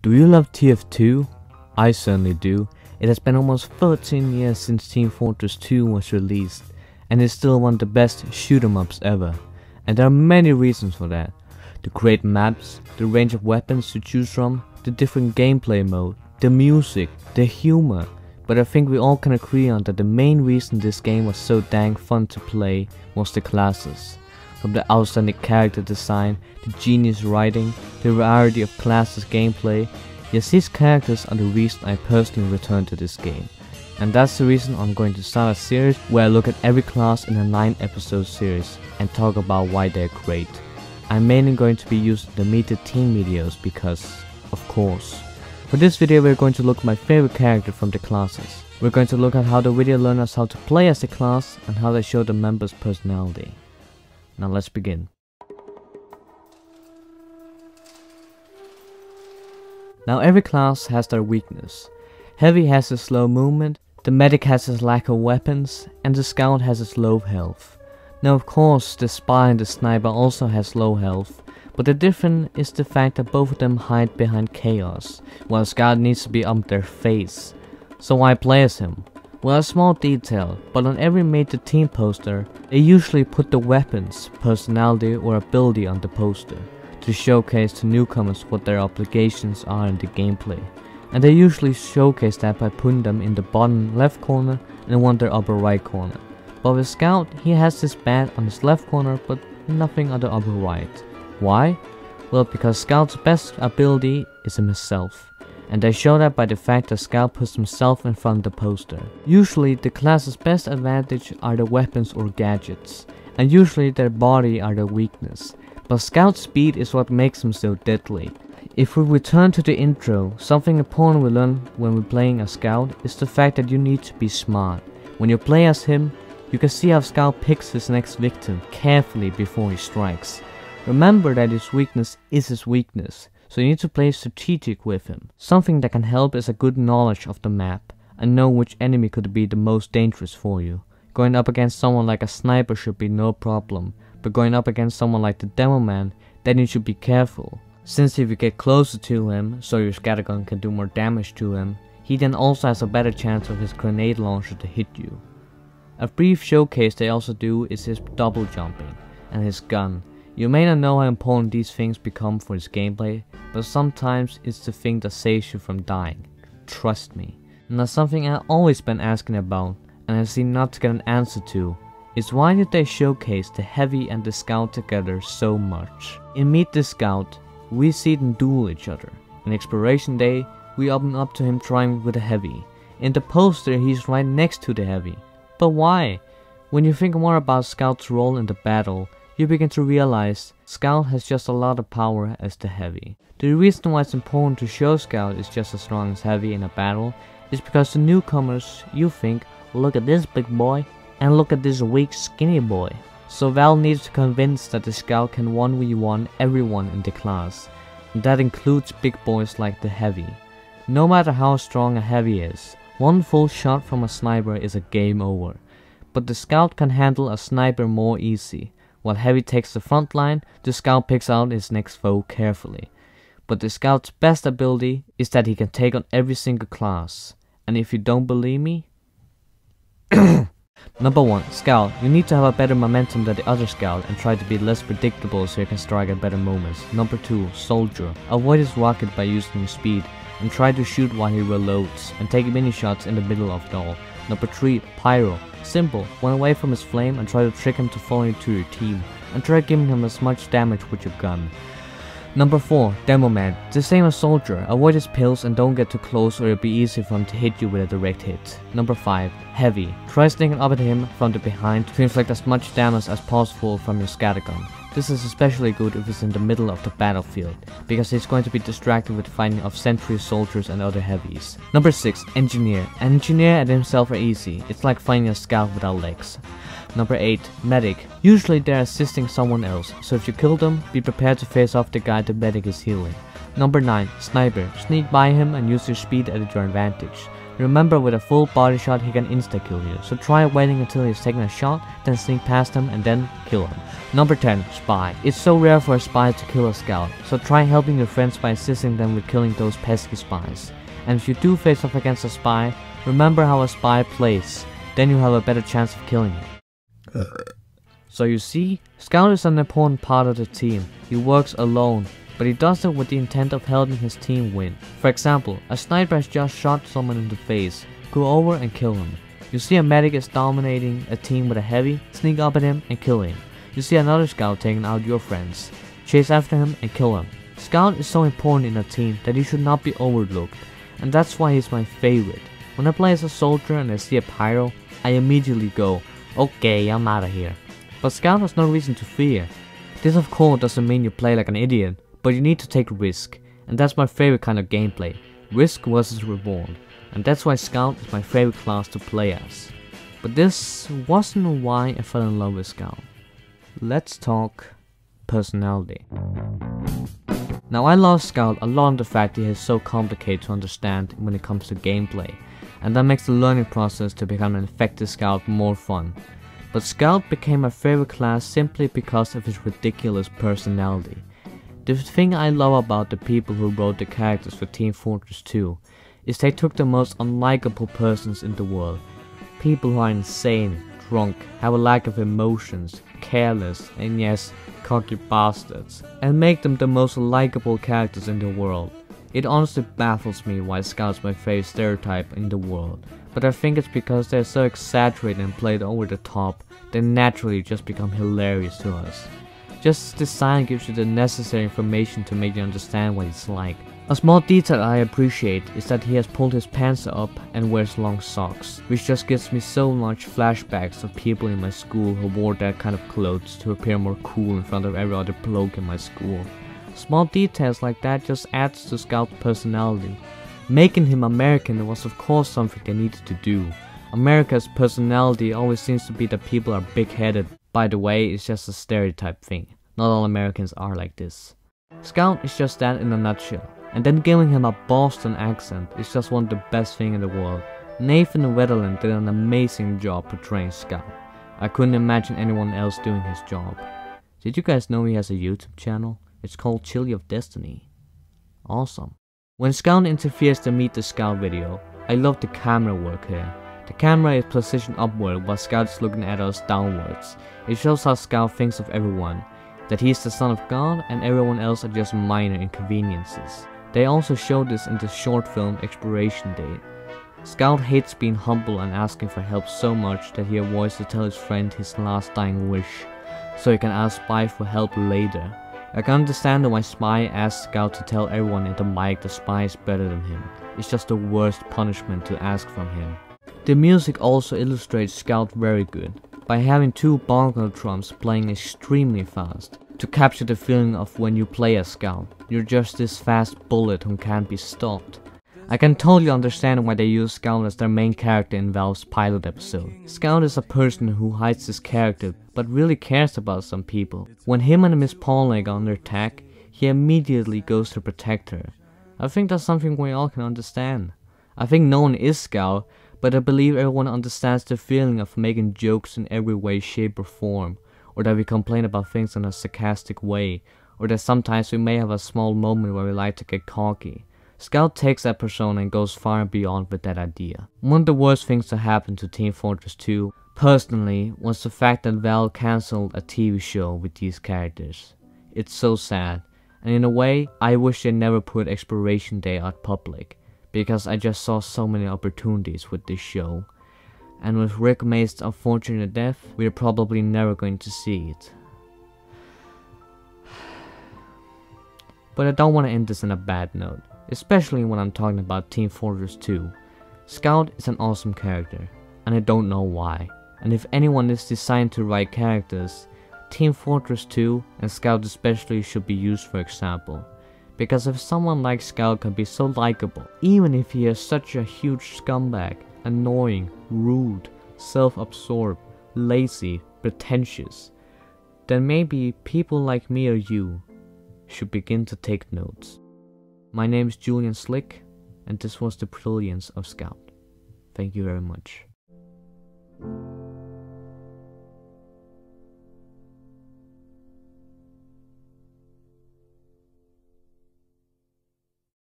Do you love TF2? I certainly do. It has been almost 13 years since Team Fortress 2 was released, and it's still one of the best shoot-em-ups ever. And there are many reasons for that. The great maps, the range of weapons to choose from, the different gameplay mode, the music, the humor. But I think we all can agree on that the main reason this game was so dang fun to play was the classes. From the outstanding character design, the genius writing, the variety of classes gameplay, yes, these characters are the reason I personally return to this game. And that's the reason I'm going to start a series where I look at every class in a 9-episode series and talk about why they're great. I'm mainly going to be using the Meet Team videos because, of course. For this video we're going to look at my favorite character from the classes. We're going to look at how the video learns us how to play as a class and how they show the members' personality. Now let's begin. Now every class has their weakness. Heavy has a slow movement, the medic has his lack of weapons, and the scout has his low health. Now of course the spy and the sniper also has low health, but the difference is the fact that both of them hide behind chaos, while the scout needs to be up their face. So why play as him? Well, a small detail, but on every major team poster, they usually put the weapons, personality or ability on the poster, to showcase to newcomers what their obligations are in the gameplay. And they usually showcase that by putting them in the bottom left corner and one in the upper right corner. But with Scout, he has his badge on his left corner but nothing on the upper right. Why? Well, because Scout's best ability is himself. And they show that by the fact that Scout puts himself in front of the poster. Usually the class's best advantage are the weapons or gadgets, and usually their body are their weakness. But Scout's speed is what makes him so deadly. If we return to the intro, something important we learn when we're playing as Scout is the fact that you need to be smart. When you play as him, you can see how Scout picks his next victim carefully before he strikes. Remember that his weakness is his weakness, so you need to play strategic with him. Something that can help is a good knowledge of the map, and know which enemy could be the most dangerous for you. Going up against someone like a sniper should be no problem, but going up against someone like the demo man, then you should be careful. Since if you get closer to him, so your scattergun can do more damage to him, he then also has a better chance of his grenade launcher to hit you. A brief showcase they also do is his double jumping, and his gun. You may not know how important these things become for his gameplay, but sometimes it's the thing that saves you from dying. Trust me. And that's something I've always been asking about, and I seem not to get an answer to, is why did they showcase the Heavy and the Scout together so much? In Meet the Scout, we see them duel each other. In Exploration Day, we open up to him trying with the Heavy. In the poster, he's right next to the Heavy. But why? When you think more about Scout's role in the battle, you begin to realize Scout has just a lot of power as the Heavy. The reason why it's important to show Scout is just as strong as Heavy in a battle is because the newcomers, you think, look at this big boy and look at this weak skinny boy. So Val needs to convince that the Scout can 1v1 everyone in the class, and that includes big boys like the Heavy. No matter how strong a Heavy is, one full shot from a sniper is a game over. But the Scout can handle a sniper more easy. While Heavy takes the front line, the Scout picks out his next foe carefully. But the Scout's best ability is that he can take on every single class. And if you don't believe me... Number 1. Scout. You need to have a better momentum than the other Scout and try to be less predictable so you can strike at better moments. Number 2. Soldier. Avoid his rocket by using his speed and try to shoot while he reloads and take mini shots in the middle of it all. Number 3. Pyro. Simple, run away from his flame and try to trick him to fall into your team, and try giving him as much damage with your gun. Number 4. Demo Man. The same as Soldier, avoid his pills and don't get too close or it'll be easy for him to hit you with a direct hit. Number 5. Heavy. Try sneaking up at him from the behind to inflict as much damage as possible from your scattergun. This is especially good if it's in the middle of the battlefield, because he's going to be distracted with fighting off sentry soldiers and other heavies. Number 6. Engineer. An engineer and himself are easy, it's like finding a scout without legs. Number 8. Medic. Usually they're assisting someone else, so if you kill them, be prepared to face off the guy the medic is healing. Number 9. Sniper. Sneak by him and use your speed at your advantage. Remember, with a full body shot he can insta-kill you, so try waiting until he's taking a shot, then sneak past him and then kill him. Number 10. Spy. It's so rare for a spy to kill a scout, so try helping your friends by assisting them with killing those pesky spies. And if you do face off against a spy, remember how a spy plays, then you have a better chance of killing him. So you see, Scout is an important part of the team. He works alone, but he does it with the intent of helping his team win. For example, a sniper has just shot someone in the face. Go over and kill him. You see a medic is dominating a team with a heavy, sneak up at him and kill him. You see another scout taking out your friends. Chase after him and kill him. Scout is so important in a team that he should not be overlooked, and that's why he's my favorite. When I play as a soldier and I see a pyro, I immediately go, okay, I'm out of here. But Scout has no reason to fear. This of course doesn't mean you play like an idiot, but you need to take risk, and that's my favorite kind of gameplay, risk versus reward, and that's why Scout is my favorite class to play as. But this wasn't why I fell in love with Scout. Let's talk personality. Now I love Scout a lot on the fact that he is so complicated to understand when it comes to gameplay, and that makes the learning process to become an effective Scout more fun. But Scout became my favorite class simply because of his ridiculous personality. The thing I love about the people who wrote the characters for Team Fortress 2 is they took the most unlikable persons in the world. People who are insane, drunk, have a lack of emotions, careless, and yes, cocky bastards, and make them the most likable characters in the world. It honestly baffles me why Scout's my favorite stereotype in the world, but I think it's because they're so exaggerated and played over the top, they naturally just become hilarious to us. Just his design gives you the necessary information to make you understand what it's like. A small detail I appreciate is that he has pulled his pants up and wears long socks, which just gives me so much flashbacks of people in my school who wore that kind of clothes to appear more cool in front of every other bloke in my school. Small details like that just adds to Scout's personality. Making him American was of course something they needed to do. America's personality always seems to be that people are big-headed. By the way, it's just a stereotype thing. Not all Americans are like this. Scout is just that in a nutshell. And then giving him a Boston accent is just one of the best things in the world. Nathan Wetterland did an amazing job portraying Scout. I couldn't imagine anyone else doing his job. Did you guys know he has a YouTube channel? It's called Chili of Destiny. Awesome. When Scout interferes to meet the Scout video, I love the camera work here. The camera is positioned upward while Scout is looking at us downwards. It shows how Scout thinks of everyone, that he is the son of God and everyone else are just minor inconveniences. They also show this in the short film Expiration Date. Scout hates being humble and asking for help so much that he avoids to tell his friend his last dying wish, so he can ask Spy for help later. I can understand why Spy asks Scout to tell everyone in the mic that Spy is better than him. It's just the worst punishment to ask from him. The music also illustrates Scout very good, by having two bongo drums playing extremely fast, to capture the feeling of when you play as Scout. You're just this fast bullet who can't be stopped. I can totally understand why they use Scout as their main character in Valve's pilot episode. Scout is a person who hides his character, but really cares about some people. When him and Miss Pauling are under attack, he immediately goes to protect her. I think that's something we all can understand. I think no one is Scout, but I believe everyone understands the feeling of making jokes in every way, shape or form, or that we complain about things in a sarcastic way, or that sometimes we may have a small moment where we like to get cocky. Scout takes that persona and goes far and beyond with that idea. One of the worst things to happen to Team Fortress 2, personally, was the fact that Valve cancelled a TV show with these characters. It's so sad, and in a way, I wish they never put Expiration Day out public, because I just saw so many opportunities with this show, and with Rick May's unfortunate death, we're probably never going to see it. But I don't want to end this on a bad note, especially when I'm talking about Team Fortress 2. Scout is an awesome character, and I don't know why, and if anyone is designed to write characters, Team Fortress 2 and Scout especially should be used for example. Because if someone like Scout can be so likable, even if he is such a huge scumbag, annoying, rude, self-absorbed, lazy, pretentious, then maybe people like me or you should begin to take notes. My name is Julian Slick, and this was the Brilliance of Scout. Thank you very much.